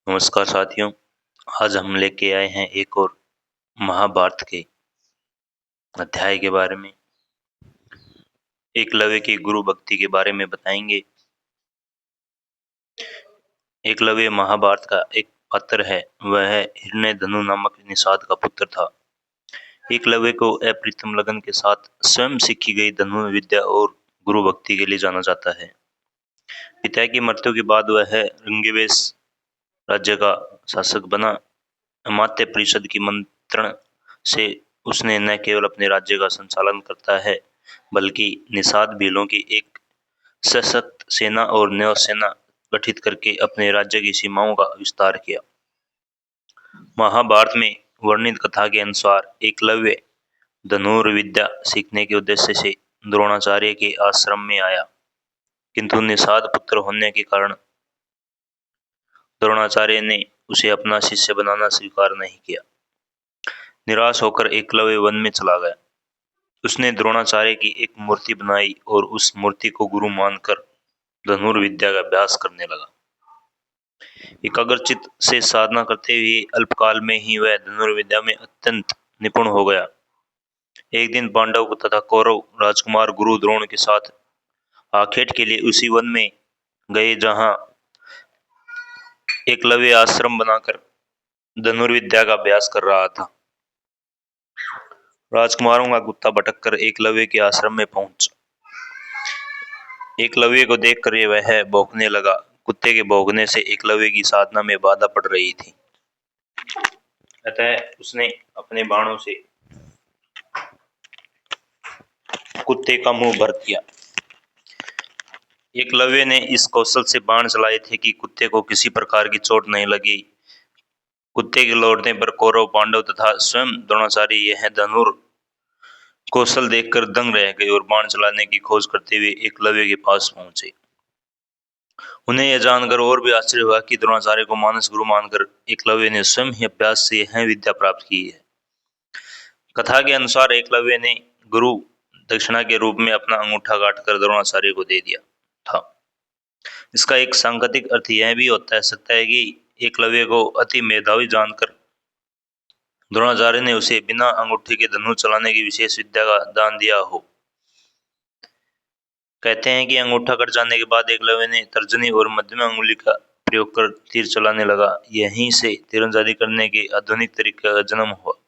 नमस्कार साथियों। आज हम लेके आए हैं एक और महाभारत के अध्याय के बारे में। एकलव्य की गुरु भक्ति के बारे में बताएंगे। एकलव्य महाभारत का एक पात्र है। वह हिरण्यधनु नामक निषाद का पुत्र था। एकलव्य को अप्रीतम लगन के साथ स्वयं सीखी गई धनु विद्या और गुरु भक्ति के लिए जाना जाता है। पिता की मृत्यु के बाद वह रंगवेश राज्य का शासक बना। अमात्य परिषद की मंत्रण से उसने न केवल अपने राज्य का संचालन करता है, बल्कि निषाद भीलों की एक सशक्त सेना और नौसेना गठित करके अपने राज्य की सीमाओं का विस्तार किया। महाभारत में वर्णित कथा के अनुसार एकलव्य धनुर्विद्या सीखने के उद्देश्य से द्रोणाचार्य के आश्रम में आया, किंतु निषाद पुत्र होने के कारण द्रोणाचार्य ने उसे अपना शिष्य बनाना स्वीकार नहीं किया। निराश होकर एकलव्य वन में चला गया। उसने द्रोणाचार्य की एक मूर्ति बनाई और उस मूर्ति को गुरु मानकर धनुर्विद्या का अभ्यास करने लगा। एकाग्रचित्त से साधना करते हुए अल्पकाल में ही वह धनुर्विद्या में अत्यंत निपुण हो गया। एक दिन पांडव तथा कौरव राजकुमार गुरु द्रोण के साथ आखेट के लिए उसी वन में गए जहां एकलव्य आश्रम बनाकर धनुर्विद्या का अभ्यास कर रहा था। राजकुमारों का कुत्ता भटक कर एकलव्य के आश्रम में पहुंचा। एकलव्य को देखकर वह भौंकने लगा। कुत्ते के भौंकने से एकलव्य की साधना में बाधा पड़ रही थी, अतः उसने अपने बाणों से कुत्ते का मुंह भर दिया। एकलव्य ने इस कौशल से बाण चलाए थे कि कुत्ते को किसी प्रकार की चोट नहीं लगी। कुत्ते के लौटने पर कौरव, पांडव तथा स्वयं द्रोणाचार्य यह धनुर कौशल देखकर दंग रह गए और बाण चलाने की खोज करते हुए एकलव्य के पास पहुंचे। उन्हें यह जानकर और भी आश्चर्य हुआ कि द्रोणाचार्य को मानस गुरु मानकर एकलव्य ने स्वयं ही अभ्यास से यह विद्या प्राप्त की है। कथा के अनुसार एकलव्य ने गुरु दक्षिणा के रूप में अपना अंगूठा काटकर द्रोणाचार्य को दे दिया था। इसका एक सांकेतिक अर्थ यह भी होता है सकता है कि एकलव्य को अति मेधावी जानकर द्रोणाचार्य ने उसे बिना अंगूठे के धनुष चलाने की विशेष विद्या का दान दिया हो। कहते हैं कि अंगूठा कट जाने के बाद एकलव्य ने तर्जनी और मध्यमा अंगुली का प्रयोग कर तीर चलाने लगा। यहीं से तीरंदाजी करने के आधुनिक तरीके का जन्म हुआ।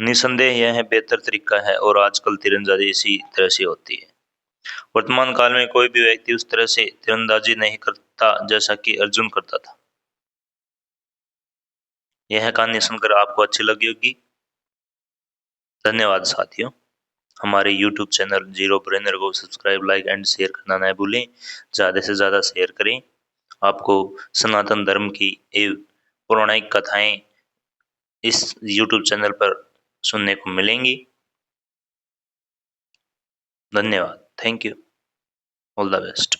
निसंदेह यह बेहतर तरीका है और आजकल तीरंदाजी इसी तरह से होती है। वर्तमान काल में कोई भी व्यक्ति उस तरह से तीरंदाजी नहीं करता जैसा कि अर्जुन करता था। यह कहानी सुनकर आपको अच्छी लगी होगी। धन्यवाद साथियों। हमारे YouTube चैनल जीरो ब्रेनर को सब्सक्राइब, लाइक एंड शेयर करना न भूलें। ज़्यादा से ज़्यादा शेयर करें। आपको सनातन धर्म की एवं पौराणिक कथाएं इस YouTube चैनल पर सुनने को मिलेंगी। धन्यवाद। Thank you. All the best.